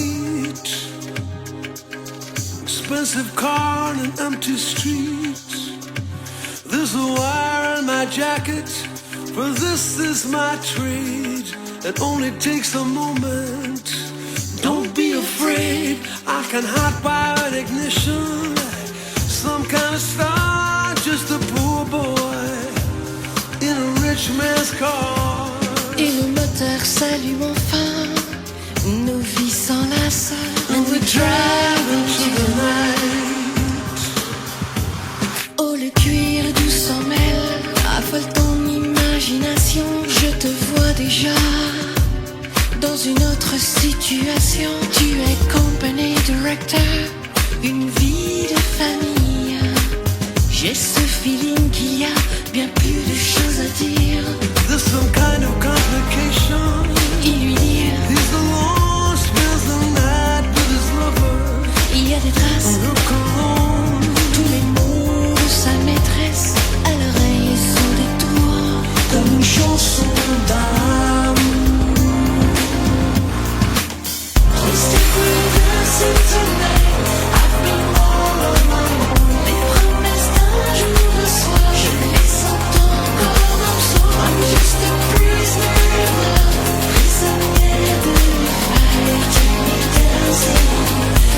meet. Expensive car and empty streets. There's a wire in my jacket, for this is my trade. It only takes a moment. Don't be afraid, I can hot wire an ignition. Some kind of star, just a poor boy in a rich man's car. Et le moteur s'allume enfin, nos vies s'enlacent. And we drive into the night. Oh, le cuir doux s'en mêle, affole ton imagination. Je te vois déjà dans une autre situation. Tu es company director, une vie de famille. J'ai ce feeling qu'il y a bien plus de choses à dire. There's some kind of complication. Et lui dire, He's alone, spends the night with his lover. il y a des traces, Look alone. tous les mots de sa maîtresse à l'oreille sont des tours, Comme une chanson d'amour. Please take me dancing tonight. I've been all on my own. Les promesses d'un jour de soir, je les sens encore en soi. I'm just a prisoner of love, prisonnière de fire. Take me dancing,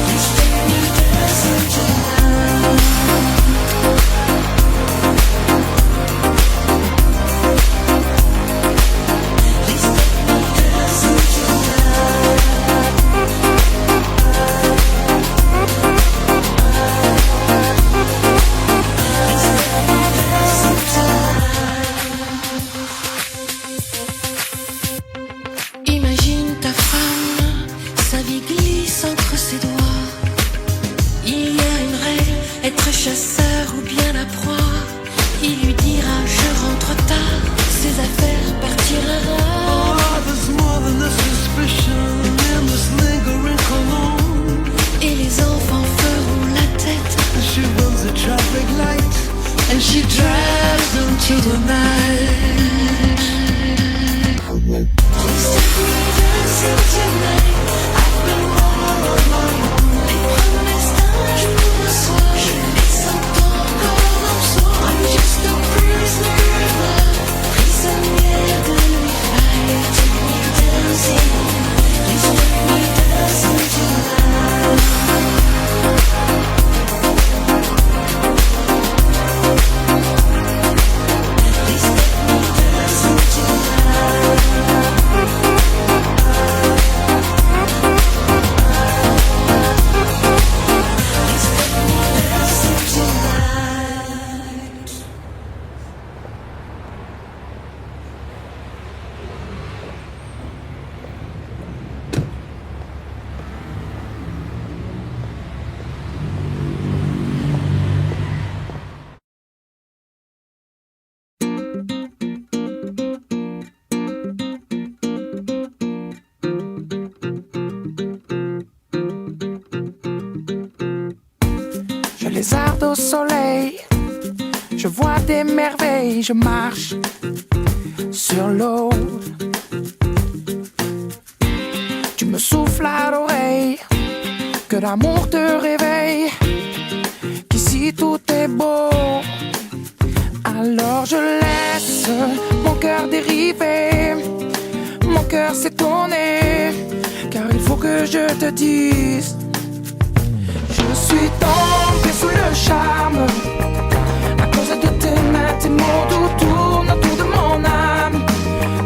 please take me dancing tonight. Please take me dancing tonight. Imagine ta femme, sa vie glisse entre ses doigts. Il y a une règle, être chasseur ou bien la proie. Il lui dira je rentre tard, ses affaires partiront. Oh, there's more than a suspicion in this lingering cologne. Et les enfants feront la tête. And she runs a traffic light, and she drives into the night. Please take me dancing tonight. I've been all on my own. Les promesses d'un jour de soir, je les sens encore en soi. I'm just a prisoner of love, prisonnière de fire. Take me dancing, please take me dancing tonight. Please take me dancing tonight. Please take me dancing tonight. Je lézarde au soleil, je vois des merveilles, je marche sur l'eau. Tu me souffles à l'oreille, que l'amour te réveille, qu'ici tout est beau. Alors je laisse mon cœur dériver, mon cœur s'étonner, car il faut que je te dise. Je suis tombé sous le charme, à cause de tes mains, tes mots doux tournent autour de mon âme,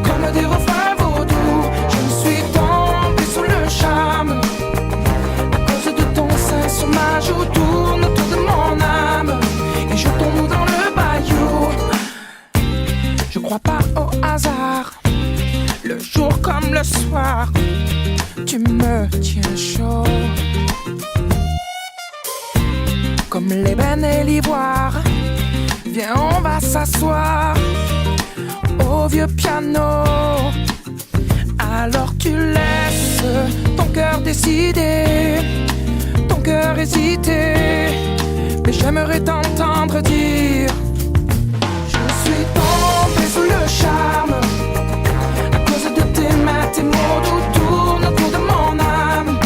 comme des refrains vaudous. Je suis tombé sous le charme, à cause de ton sein sur ma joue, tourne autour de mon âme, et je tombe dans le bayou. Je crois pas au hasard, le jour comme le soir, tu me tiens chaud. Comme l'ébène et l'ivoire, viens on va s'asseoir au vieux piano. Alors tu laisses ton cœur décider, ton cœur hésiter, mais j'aimerais t'entendre dire: je suis tombé sous le charme, à cause de tes mains, tes mots doux tournent autour de mon âme,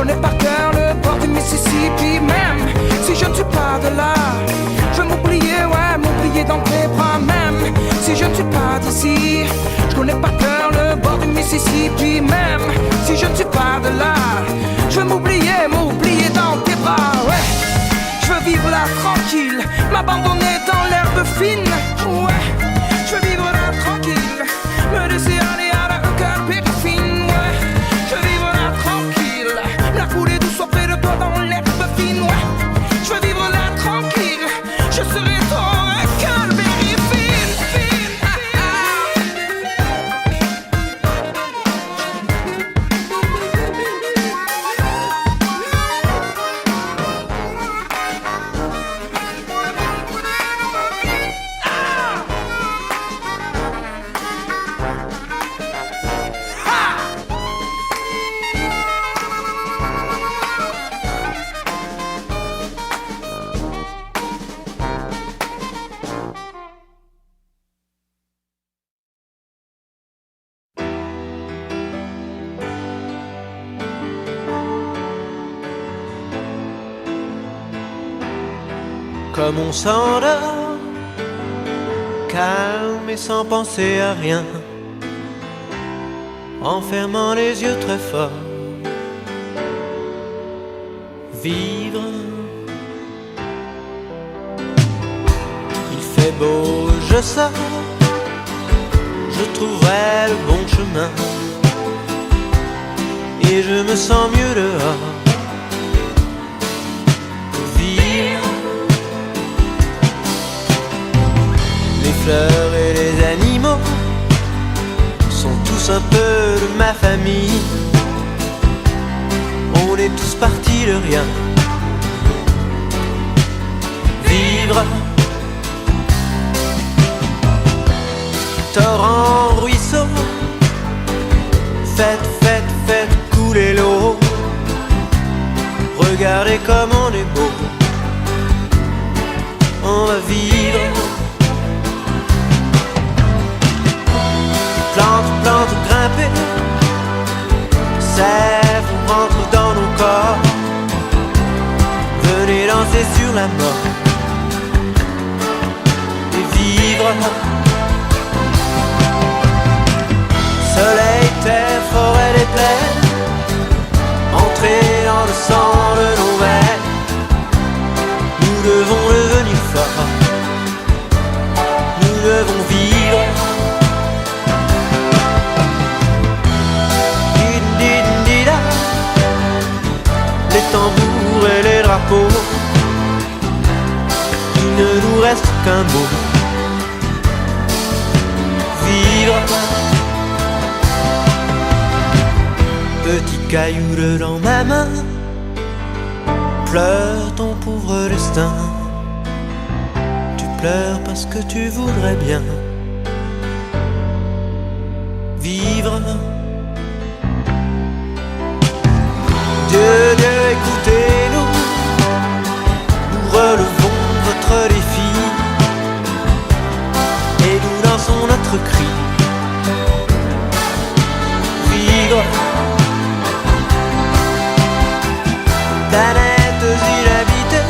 connais par cœur le bord du Mississippi. Même si je ne suis pas de là, je veux m'oublier, ouais, m'oublier dans tes bras. Même si je ne suis pas d'ici, je connais par cœur le bord du Mississippi. Même si je ne suis pas de là, je veux m'oublier, m'oublier dans tes bras, ouais. Je veux vivre là tranquille, m'abandonner dans l'herbe fine, ouais. Je veux vivre là tranquille, me laisser aller à la cœur périfine, ouais. Je veux vivre là tranquille, la couler douce auprès de toi dans l'herbe fine, ouais. Je veux vivre là tranquille, je serai ton cœur périfine, fine, Comme on s'endort, calme et sans penser à rien, en fermant les yeux très fort. Vivre, il fait beau, je sors, je trouverai le bon chemin, et je me sens mieux dehors. Vivre, les fleurs et les animaux sont tous un peu de ma famille. On est tous partis de rien. Vivre, torrent, ruisseau, faites, faites, faites couler l'eau. Regardez comme on est beau. On va vivre. Plantes, plantes, grimper, sève rentre dans nos corps. Venez danser sur la mort et vivre. Soleil, terre, forêt, les plaines, entrer dans le sang de nos veines. Nous devons devenir forts, nous devons vivre. Les tambours et les drapeaux, il ne nous reste qu'un mot. Vivre. Petit caillou dans ma main, pleure ton pauvre destin. Tu pleures parce que tu voudrais bien vivre. Dieu, Dieu, écoutez-nous, nous relevons votre défi et nous lançons notre cri. Vivre, planètes inhabitées,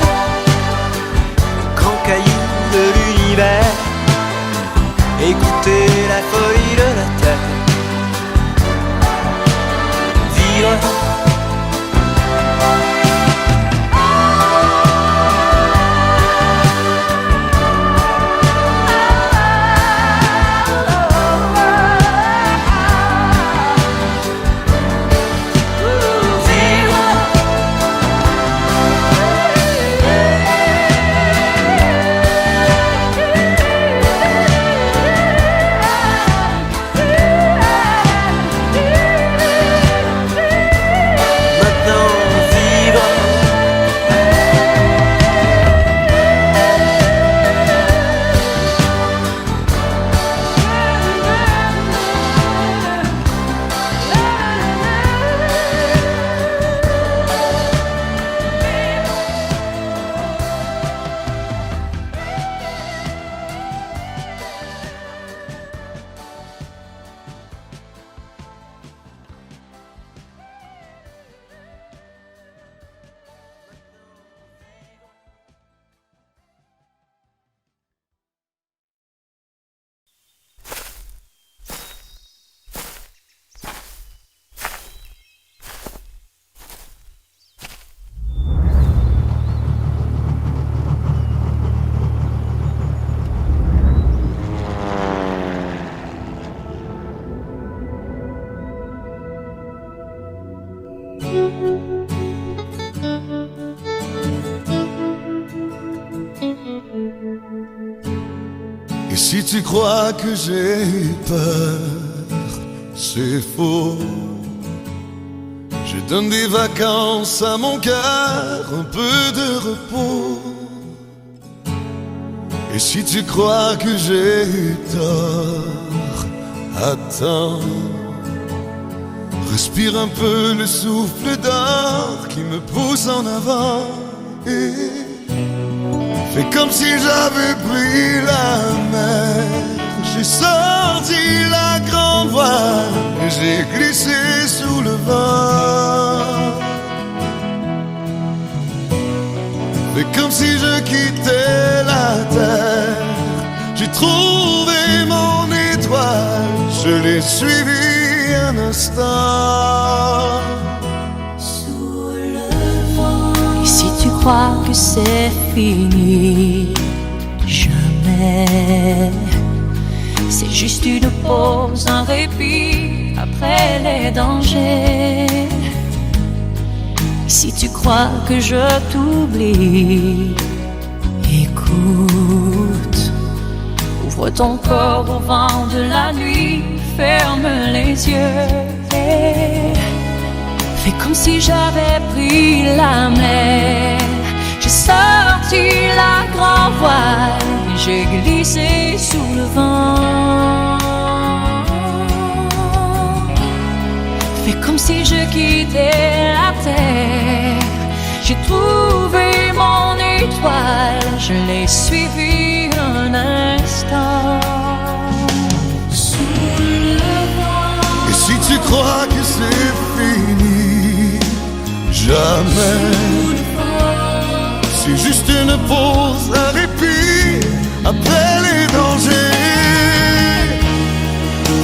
grand caillou de l'univers, écoutez la folie de la terre. Vivre. Et si tu crois que j'ai peur, c'est faux. Je donne des vacances à mon cœur, un peu de repos. Et si tu crois que j'ai tort, attends. Respire un peu le souffle d'or qui me pousse en avant. Et fais comme si j'avais pris la mer. J'ai sorti la grande voile et j'ai glissé sous le vent. Fais comme si je quittais la terre. J'ai trouvé mon étoile, je l'ai suivie un instant. Sous le vent. Et si tu crois que c'est fini, jamais. C'est juste une pause, un répit après les dangers. Si tu crois que je t'oublie, écoute. Ouvre ton corps au vent de la nuit, ferme les yeux et fais comme si j'avais pris la mer. J'ai sorti la grande voile et j'ai glissé sous le vent. Fais comme si je quittais la terre. J'ai trouvé mon étoile, je l'ai suivie un instant. Sous le vent. Et si tu crois que c'est fini, jamais. C'est juste une pause, un répit après les dangers.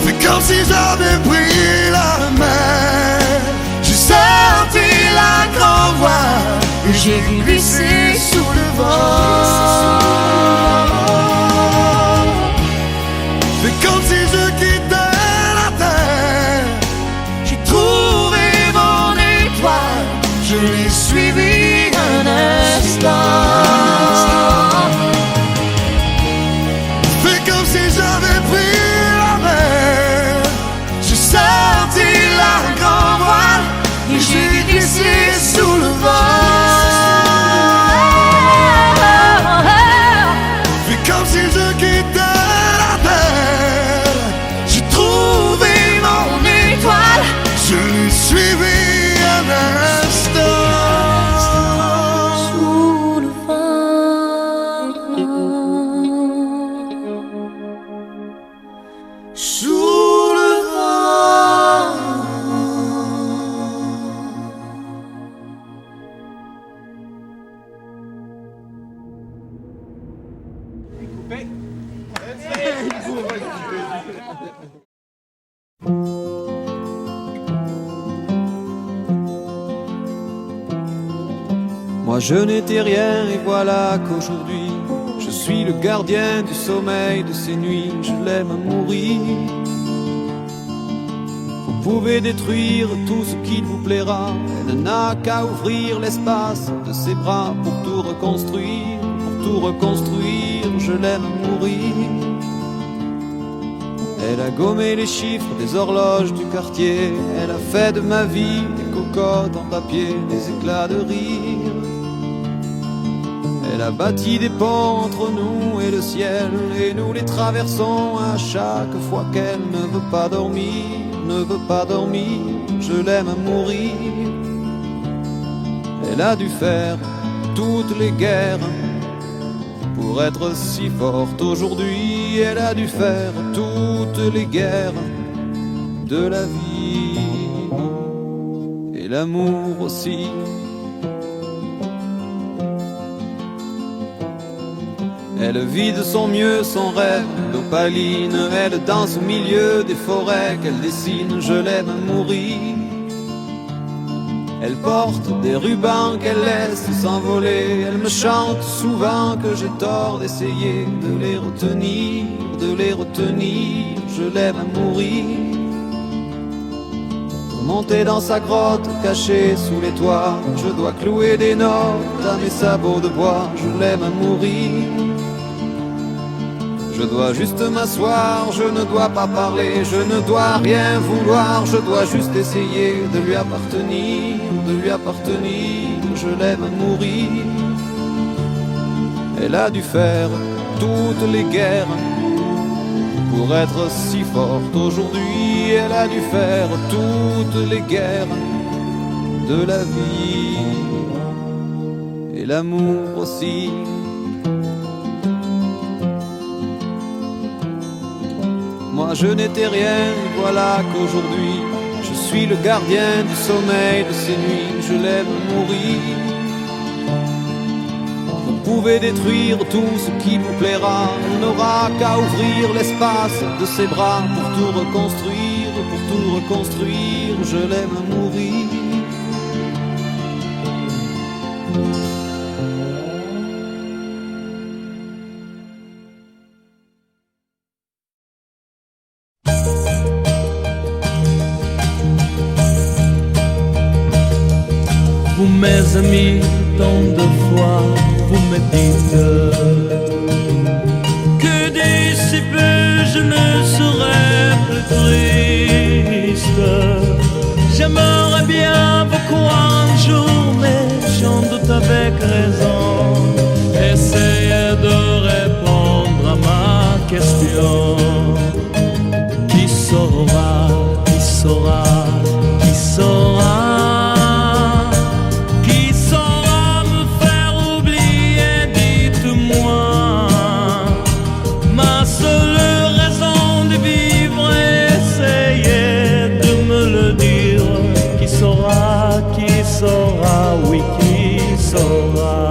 C'est comme si j'avais pris la mer. J'ai sorti la grande voile et j'ai glissé sous le vent. C'est comme si je quittais la terre. J'ai trouvé mon étoile, je l'ai suivi un instant. Fais comme si j'avais pris la mer. J'ai sorti la grande voile et j'ai glissé sous le vent. Fais comme si je quittais la terre. J'ai trouvé mon étoile, je l'ai suivi un instant. Sous le vent. Sous le vent. Moi je n'étais rien et voilà qu'aujourd'hui je suis le gardien du sommeil de ces nuits. Je l'aime à mourir. Vous pouvez détruire tout ce qu'il vous plaira. Elle n'a qu'à ouvrir l'espace de ses bras pour tout reconstruire. Pour tout reconstruire, je l'aime à mourir. Elle a gommé les chiffres des horloges du quartier. Elle a fait de ma vie des cocottes en papier, des éclats de rire. Elle a bâti des ponts entre nous et le ciel, et nous les traversons à chaque fois qu'elle ne veut pas dormir, ne veut pas dormir. Je l'aime à mourir. Elle a dû faire toutes les guerres pour être si forte aujourd'hui. Elle a dû faire toutes les guerres de la vie et l'amour aussi. Elle vit de son mieux son rêve d'opaline. Elle danse au milieu des forêts qu'elle dessine. Je l'aime à mourir. Elle porte des rubans qu'elle laisse s'envoler. Elle me chante souvent que j'ai tort d'essayer de les retenir, de les retenir. Je l'aime à mourir. Pour monter dans sa grotte cachée sous les toits. Je dois clouer des notes à mes sabots de bois. Je l'aime à mourir. Je dois juste m'asseoir, je ne dois pas parler, je ne dois rien vouloir, je dois juste essayer de lui appartenir, de lui appartenir. Je l'aime à mourir. Elle a dû faire toutes les guerres pour être si forte aujourd'hui. Elle a dû faire toutes les guerres de la vie et l'amour aussi. Moi je n'étais rien, voilà qu'aujourd'hui je suis le gardien du sommeil de ces nuits. Je l'aime mourir. Vous pouvez détruire tout ce qui vous plaira, on n'aura qu'à ouvrir l'espace de ses bras pour tout reconstruire, pour tout reconstruire. Je l'aime mourir. Vous mes amis, tant de fois vous me dites que d'ici peu je ne serai plus triste. J'aimerais bien vous croire un jour, mais j'en doute avec raison. Essayez de répondre à ma question. Qui saura, qui saura, qui saura? Oui, qui saura?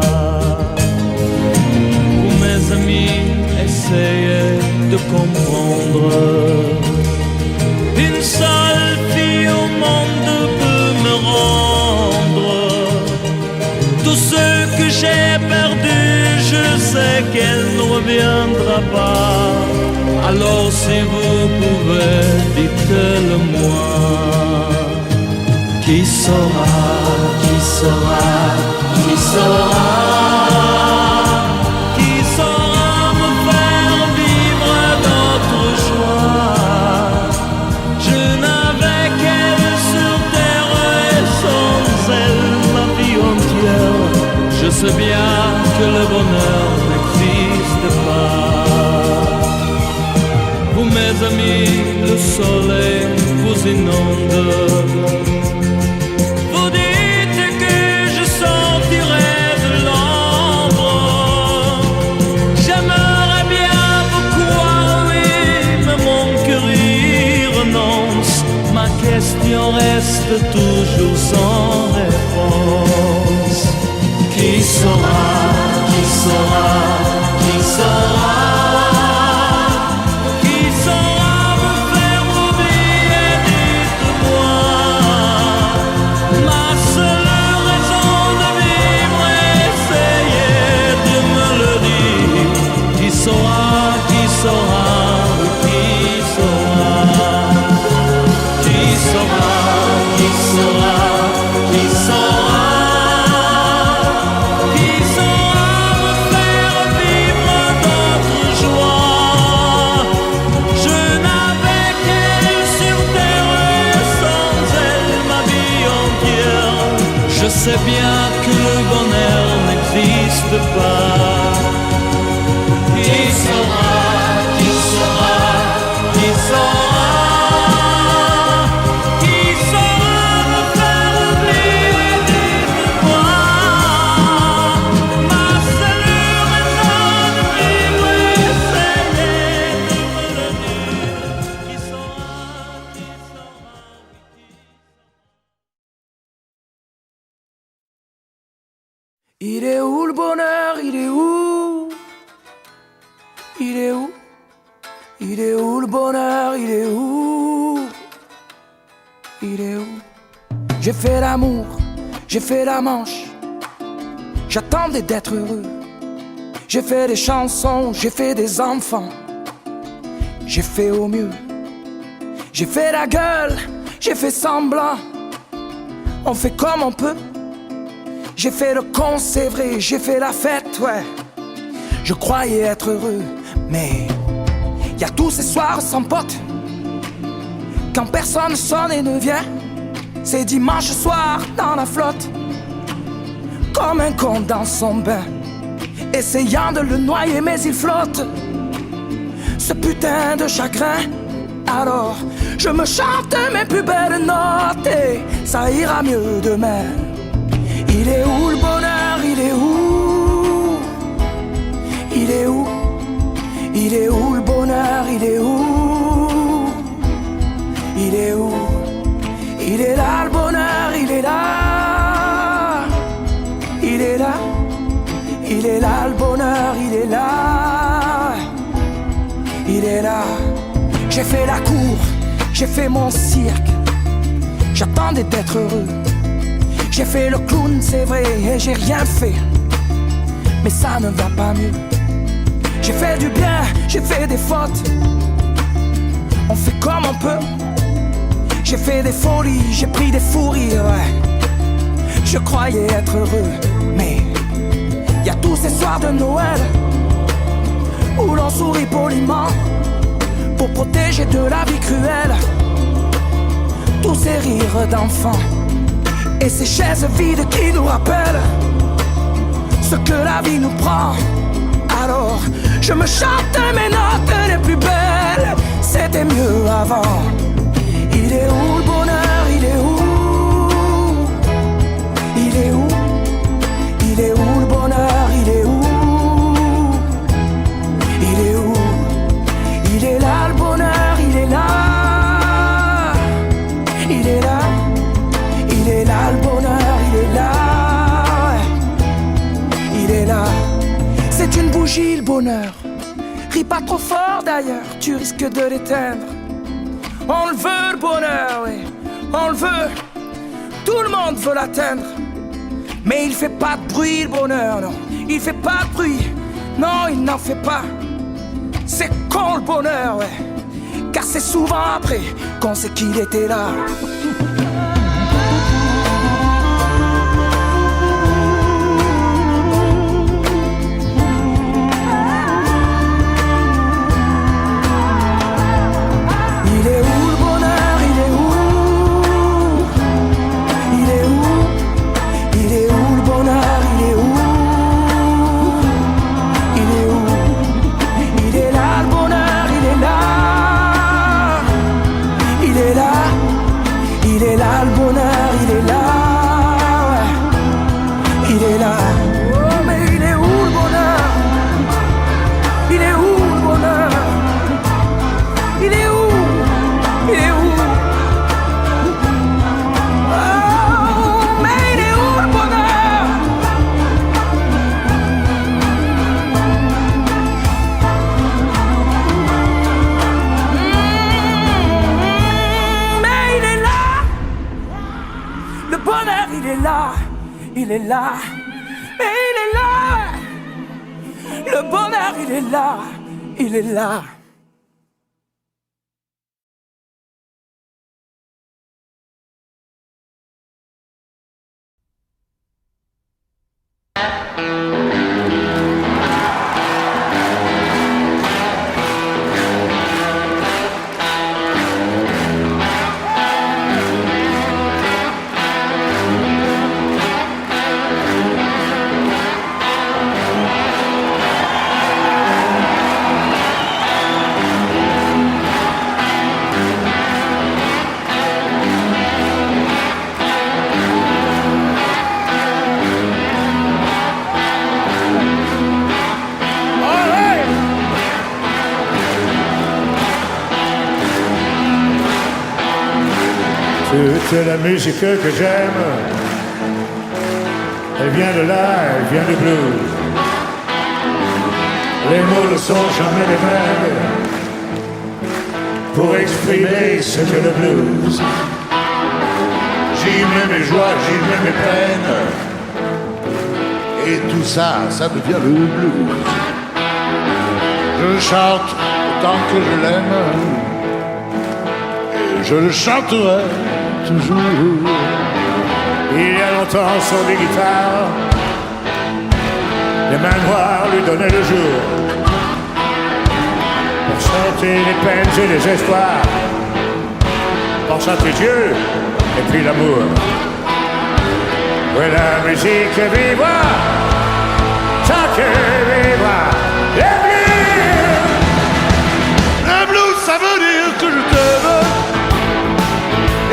Vous mes amis, essayez de comprendre. Une seule fille au monde peut me rendre tout ce que j'ai perdu. Je sais qu'elle ne reviendra pas. Alors si vous pouvez, dites-le moi. Qui saura, qui saura, qui saura? Qui saura me faire vivre d'autres joies? Je n'avais qu'elle sur terre et sans elle ma vie entière. Je sais bien que le bonheur n'existe pas. Vous mes amis, le soleil vous inonde. Ma question reste toujours sans réponse. Qui saura, qui saura, qui saura? Qui saura me faire oublier, dites-moi. Ma seule raison de vivre, essayez de me le dire. Qui saura, qui saura, qui saura? Qui saura, qui saura, qui saura? Qui saura me faire vivre d'autres joies? Je n'avais qu'elle sur terre et sans elle ma vie entière. Je sais bien que le bonheur n'existe pas. Qui saura, qui saura, qui saura? Il est où le bonheur? Il est où? Il est où? Il est où le bonheur? Il est où? Il est où? J'ai fait l'amour, j'ai fait la manche. J'attendais d'être heureux. J'ai fait des chansons, j'ai fait des enfants. J'ai fait au mieux. J'ai fait la gueule, j'ai fait semblant. On fait comme on peut. J'ai fait le con, c'est vrai, j'ai fait la fête, ouais. Je croyais être heureux, mais y a tous ces soirs sans potes. Quand personne sonne et ne vient, c'est dimanche soir dans la flotte. Comme un con dans son bain, essayant de le noyer mais il flotte. Ce putain de chagrin. Alors je me chante mes plus belles notes et ça ira mieux demain. Il est où le bonheur? Il est où? Il est où? Il est où le bonheur? Il est où? Il est où? Il est là le bonheur, il est là. Il est là. Il est là le bonheur, il est là. Il est là. J'ai fait la cour, j'ai fait mon cirque. J'attendais d'être heureux. J'ai fait le clown, c'est vrai, et j'ai rien fait. Mais ça ne va pas mieux. J'ai fait du bien, j'ai fait des fautes. On fait comme on peut. J'ai fait des folies, j'ai pris des fous rires, ouais. Je croyais être heureux, mais y a tous ces soirs de Noël où l'on sourit poliment pour protéger de la vie cruelle tous ces rires d'enfants et ces chaises vides qui nous rappellent ce que la vie nous prend. Alors je me chante mes notes les plus belles. C'était mieux avant. Il est où le bonheur? Il est où? Il est où? Il est où le bonheur? Il est où? Il est où? Il est là le bonheur, il est là. Il est là. Il est là le bonheur, il est là. Il est là. C'est une bougie le bonheur. Ris pas trop fort d'ailleurs, tu risques de l'éteindre. On le veut le bonheur, oui, on le veut. Tout le monde veut l'atteindre. Mais il fait pas de bruit le bonheur, non. Il fait pas de bruit, non il n'en fait pas. C'est con le bonheur, ouais. Car c'est souvent après qu'on sait qu'il était là. Il est où le bonheur? Il est où? Il est où? Il est où le bonheur? Il est où? Il est où? Il est là le bonheur, il est là. Il est là. Il est là le bonheur, il est là. Il est là. Oh mais il est où le bonheur? Il est où le bonheur? Il est où? Il est où? Oh, mais il est où le bonheur? Mais il est là. Le bonheur, il est là. Il est là. Mais il est là. Le bonheur, il est là. Il est là. Toute la musique que j'aime, elle vient de là, elle vient du blues. Les mots ne sont jamais les mêmes pour exprimer ce que le blues. J'y mets mes joies, j'y mets mes peines, et tout ça, ça devient le blues. Je chante autant que je l'aime, et je le chanterai toujours. Il y a longtemps sur des guitares, les mains noires lui donnaient le jour pour chanter les peines et les espoirs, pour chanter Dieu et puis l'amour. Oui, la musique viva, tant que viva le blues. Le blues, ça veut dire que je t'aime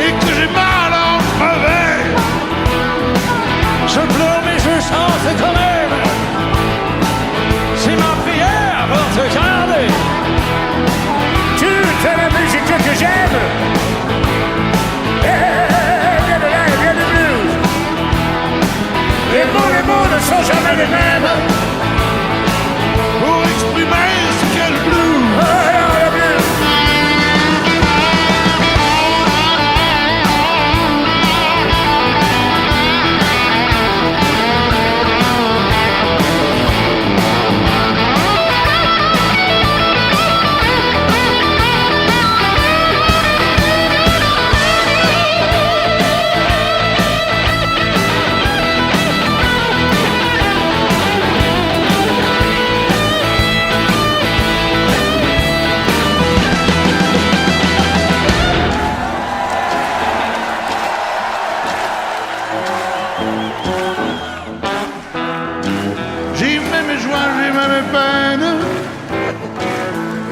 et que j'ai mal en crever. Je pleure mais je chante quand même. C'est ma prière pour te garder. Toute la musique que j'aime, vient de là et vient du blues. Les mots ne sont jamais les mêmes Pour exprimer ce qu'est le blues. Oh, alors, le blues. J'y mets mes joies, j'y mets mes peines.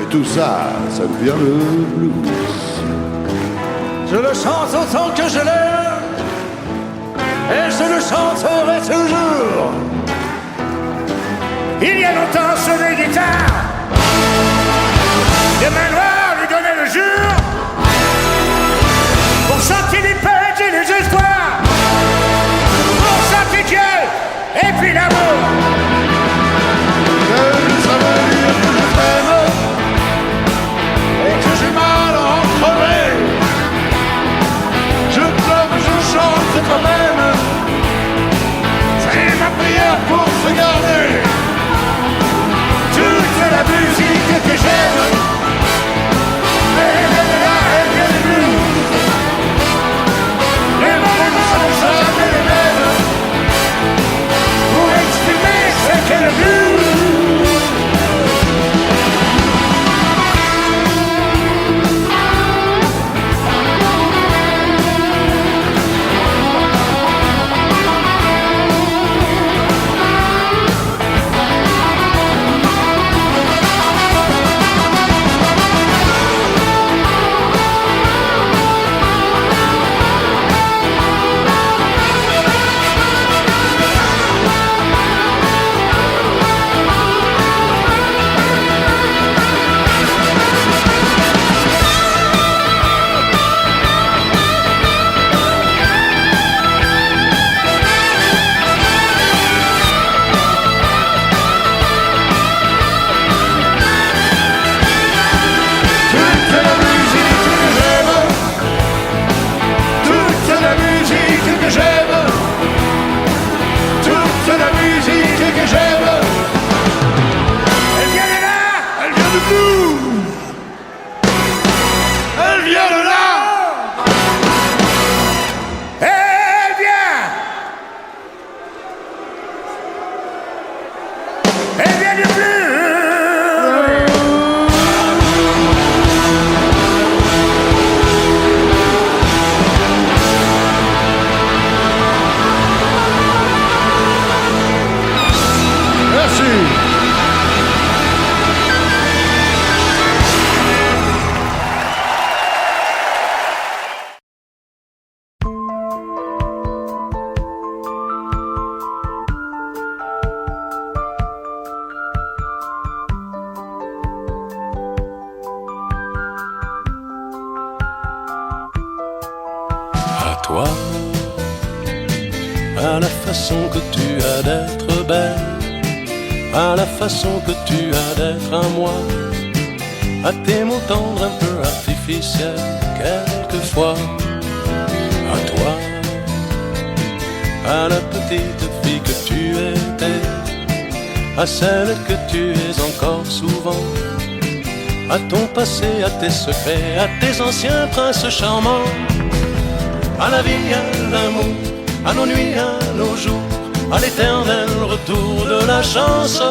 Et tout ça, ça devient le blues. Je le chante autant que je l'aime. Et je le chanterai toujours. Il y a longtemps sur les guitares, les mains noires lui donnaient le jour pour chanter les peines et les espoirs, pour chanter Dieu et puis l'amour. Ça veut dire que je t'aime et que j'ai mal en crever. Je pleure, je chante quand même. C'est ma prière pour se garder. Toute la musique que j'aime, elle vient du blues. Les mots ne sont jamais les mêmes pour exprimer ce qu'est le blues. toi, à la façon que tu as d'être belle, à la façon que tu as d'être à moi, à tes mots tendres un peu artificiels quelquefois, à toi, à la petite fille que tu étais, à celle que tu es encore souvent, à ton passé, à tes secrets, à tes anciens princes charmants, à la vie, à l'amour, à nos nuits, à nos jours, à l'éternel retour de la chance,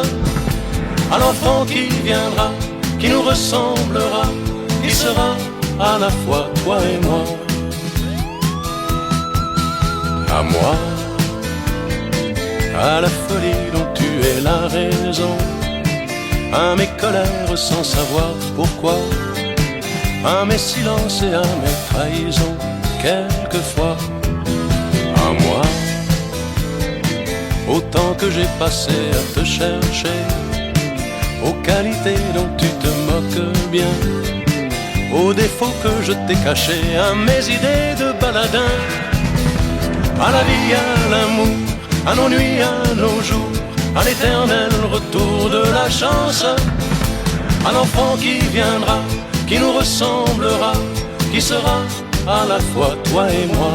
à l'enfant qui viendra, qui nous ressemblera, qui sera à la fois toi et moi. À moi, à la folie dont tu es la raison, à mes colères sans savoir pourquoi, à mes silences et à mes trahisons, quelquefois. À moi, au temps que j'ai passé à te chercher, aux qualités dont tu te moques bien, aux défauts que je t'ai cachés, à mes idées de baladin, à la vie, à l'amour, à nos nuits, à nos jours, à l'éternel retour de la chance, à l'enfant qui viendra, qui nous ressemblera, qui sera à la fois toi et moi.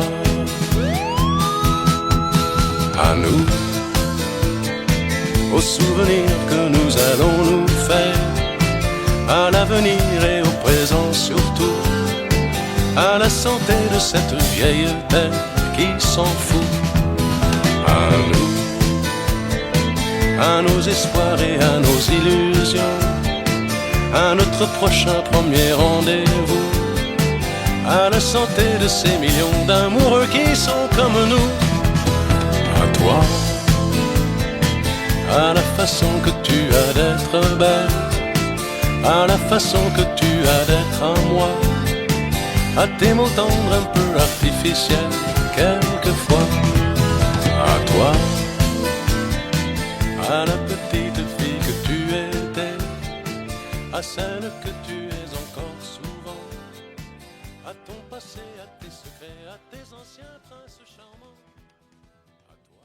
À nous, aux souvenirs que nous allons nous faire, à l'avenir et au présent surtout, à la santé de cette vieille terre qui s'en fout. À nous, à nos espoirs et à nos illusions, à notre prochain premier rendez-vous, à la santé de ces millions d'amoureux qui sont comme nous. À toi, à la façon que tu as d'être belle, à la façon que tu as d'être à moi, à tes mots tendres un peu artificiels quelquefois. À toi, à la petite fille que tu étais, à celle que tu es encore souvent, à ton passé, à tes secrets, à tes anciens princes charmants. À toi.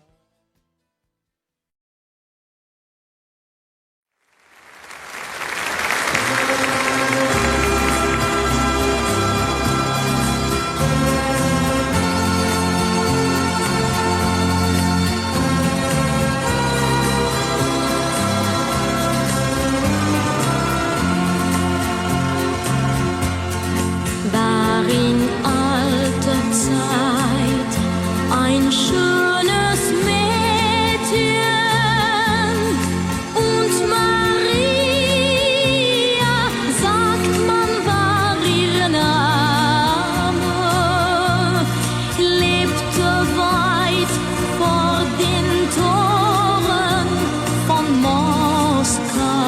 War in alter Zeit ein schönes Mädchen und Maria, sagt man, war ihr Name, lebte weit vor den Toren von Moskau.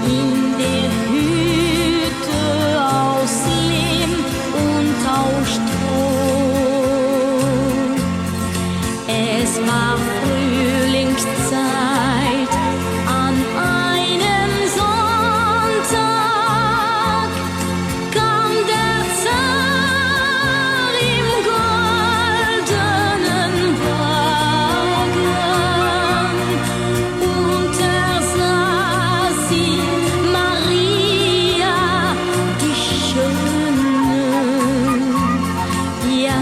In der Hütte aus Lehm und aus Stroh. Es war Frühlingszeit an einem Sonntag, kam der Zar im goldenen Wagen und saß in Maria, die Schöne. Ja,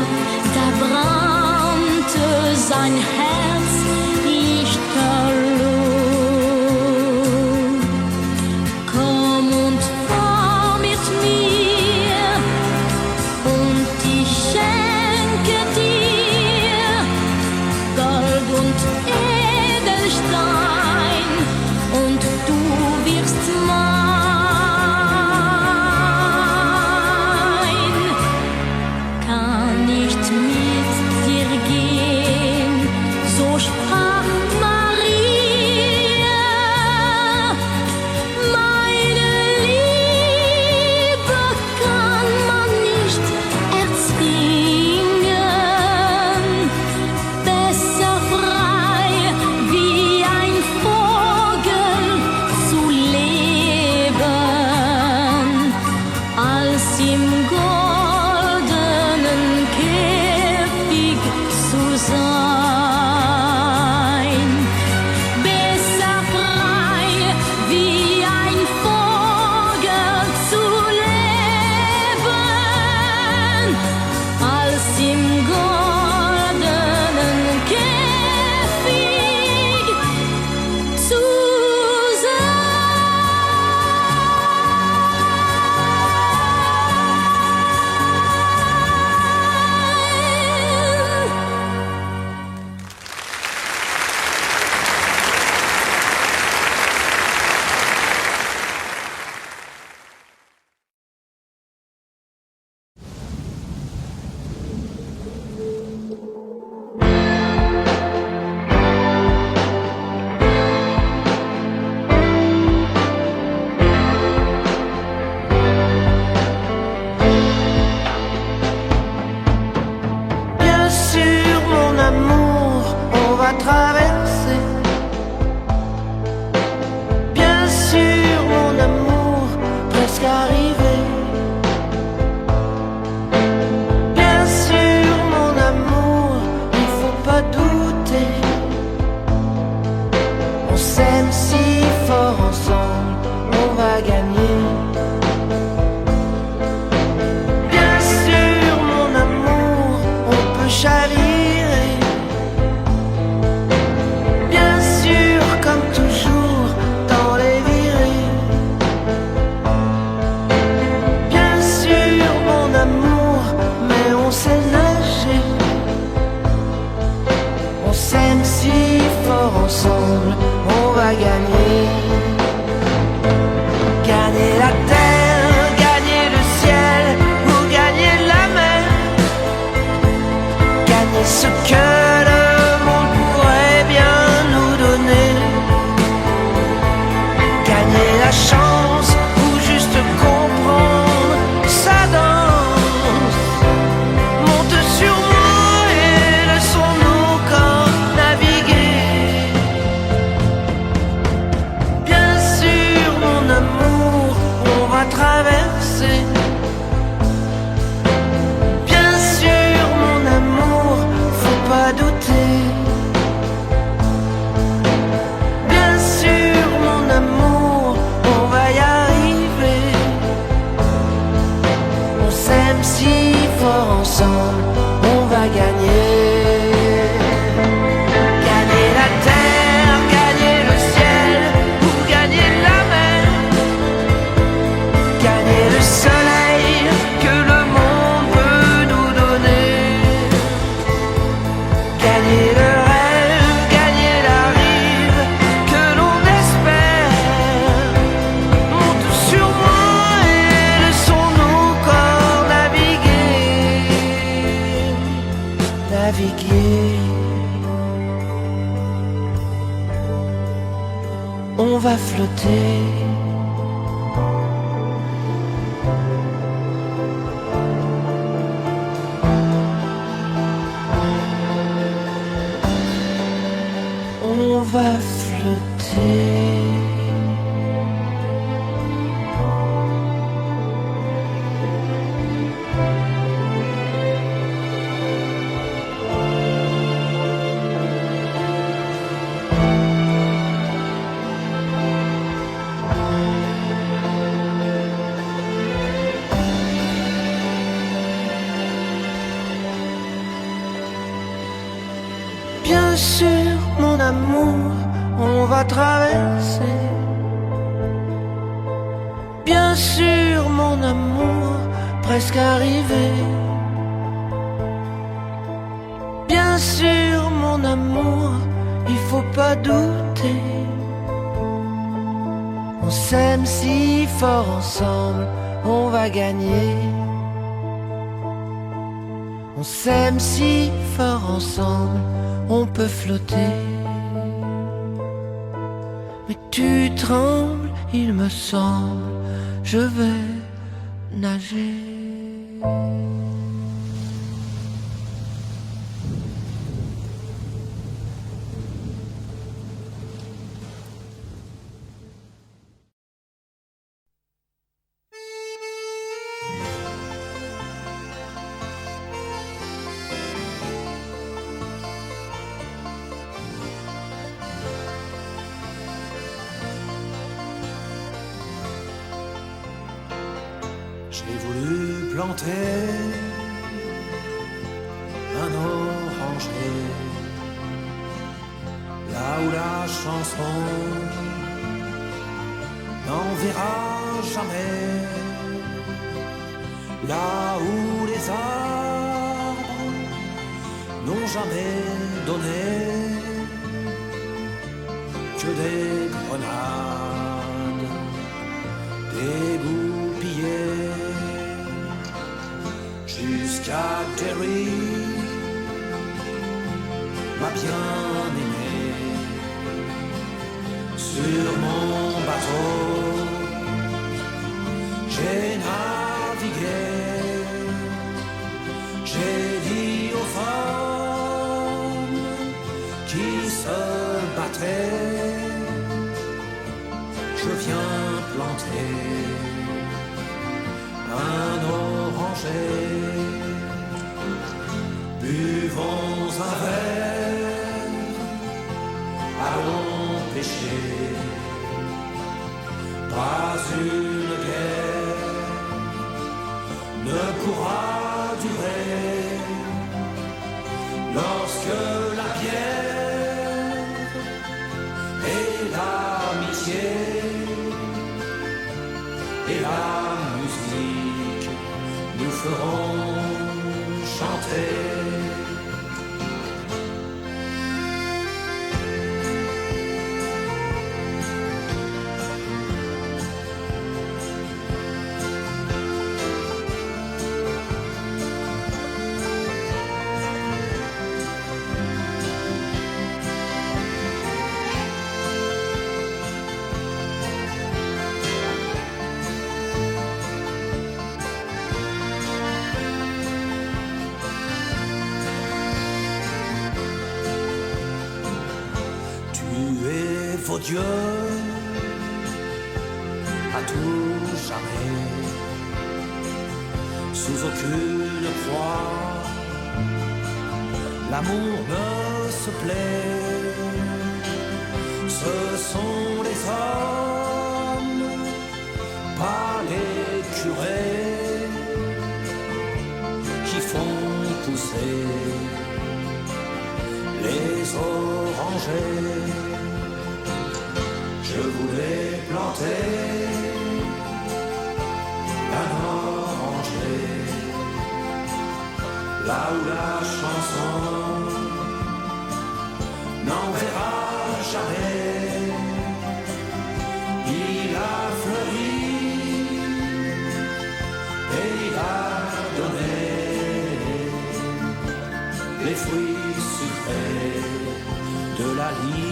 da brannte sein Herz lichterloh. Komm und fahr mit mir und ich schenke dir Gold und Edelstein und du wirst mein. Kann nicht mit dir gehen, s'aime si fort ensemble, on va gagner. Gagner la terre, gagner le ciel ou gagner la mer. Gagner ce que le monde pourrait bien nous donner. Gagner la chance ou juste comprendre sa danse. Monte sur moi et laissons-nous corps naviguer. Bien sûr mon amour, on va traverser. Bien sûr mon amour, faut pas douter. Bien sûr mon amour, on va y arriver. On s'aime si fort ensemble, on va gagner. Gagner la terre, gagner le ciel ou gagner la mer. Gagner le soleil que le monde peut nous donner. Gagner le rêve, gagner la rive que l'on espère. Monte sur moi et laissons-nous corps naviguer. Naviguer. On va flotter. On va flotter. Bien sûr, mon amour, on va traverser. Bien sûr, mon amour, presque arrivé. Bien sûr, mon amour, il faut pas douter. On s'aime si fort ensemble, on va gagner. On s'aime si fort ensemble, on peut flotter. Mais tu trembles, il me semble, je vais nager. J'ai voulu planter un oranger là où la chanson n'enverra jamais, là où les arbres n'ont jamais donné que des grenades dégoupillées. Jusqu'à Terry, ma bien-aimée, sur mon bateau, j'ai navigué, j'ai dit aux femmes qui se battaient, je viens planter un oranger. Buvons un verre, allons pêcher. Pas une guerre ne pourra durer lorsque la bière et l'amitié et la musique nous feront chanter. Dieu, à tout jamais, sous aucune croix, l'amour ne se plaît. Ce sont les hommes, pas les curés, qui font pousser les orangers. Je voulais planter un oranger, là où la chanson n'enverra jamais. Il a fleuri et il a donné les fruits sucrés de la liberté.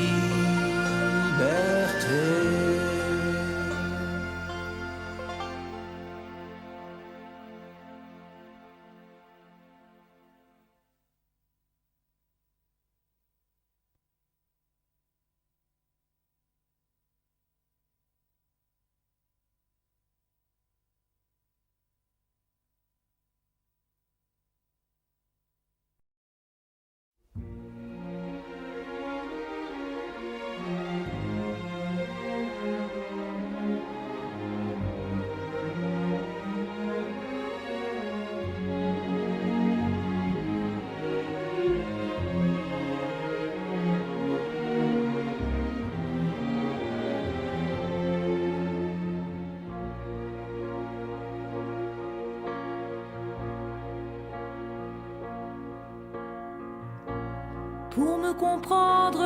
Pour me comprendre,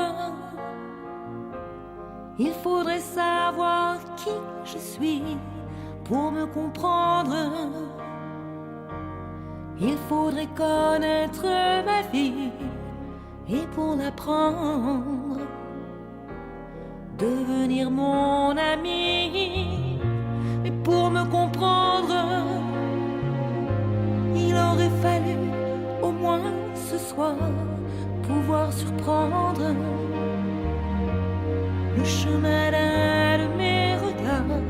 il faudrait savoir qui je suis. Pour me comprendre, il faudrait connaître ma vie. Et pour l'apprendre, devenir mon ami. Mais pour me comprendre, il aurait fallu au moins ce soir pouvoir surprendre le chemin d'un de mes regards,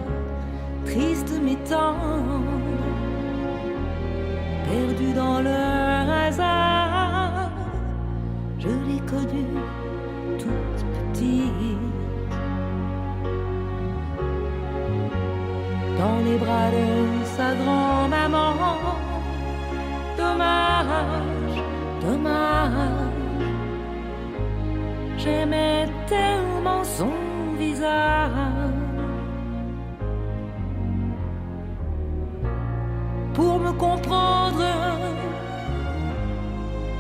triste mais tendre, perdu dans le hasard. Je l'ai connu toute petite, dans les bras de sa grand-maman. Dommage, dommage, j'aimais tellement son visage. Pour me comprendre,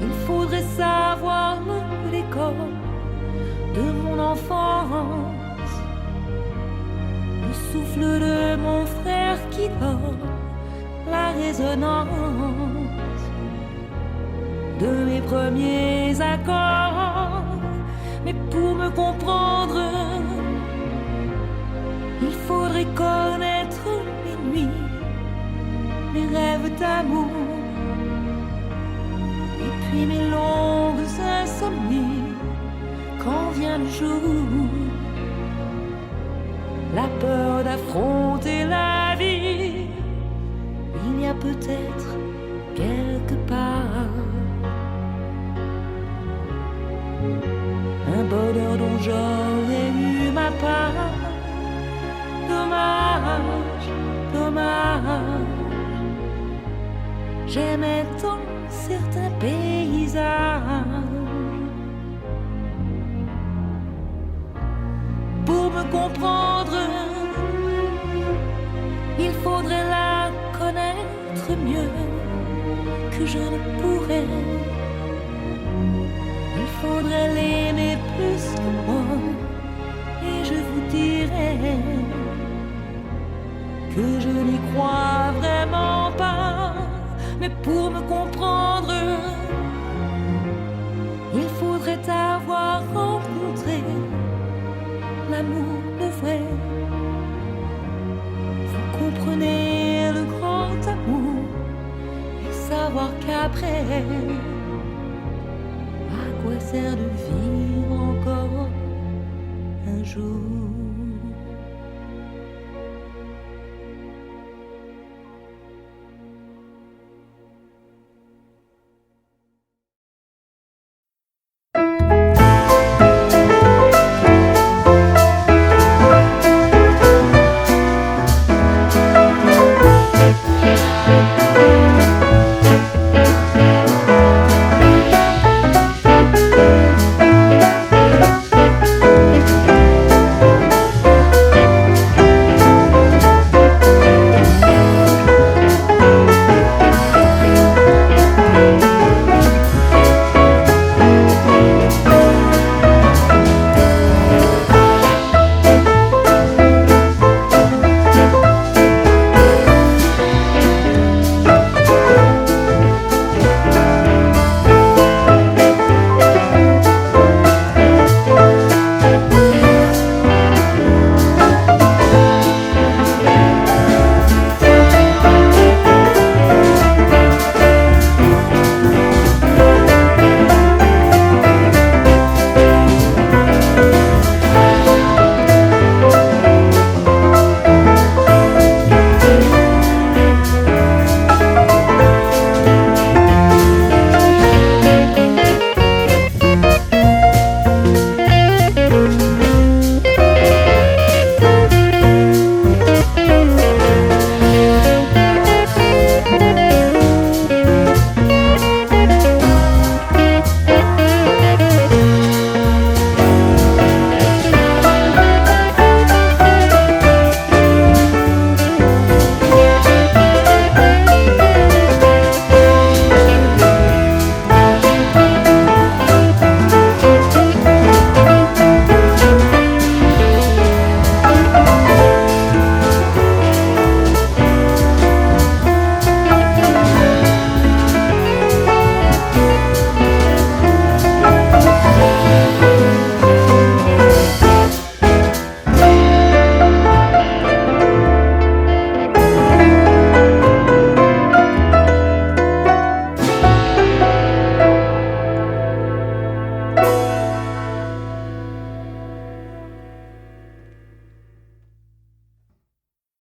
il faudrait savoir le décor de mon enfance, le souffle de mon frère qui dort, la résonance de mes premiers accords. Mais pour me comprendre, il faudrait connaître mes nuits, mes rêves d'amour, et puis mes longues insomnies. Quand vient le jour, la peur d'affronter la vie, il y a peut-être quelque part un bonheur dont j'aurais eu ma part. Dommage, dommage, j'aimais tant certains paysages. Pour me comprendre, il faudrait la connaître mieux que je ne pourrais. Il faudrait l'aimer plus que moi, et je vous dirais que je n'y crois vraiment pas. Mais pour me comprendre, il faudrait avoir rencontré l'amour de vrai. Vous comprenez le grand amour et savoir qu'après, à quoi sert de vivre encore un jour.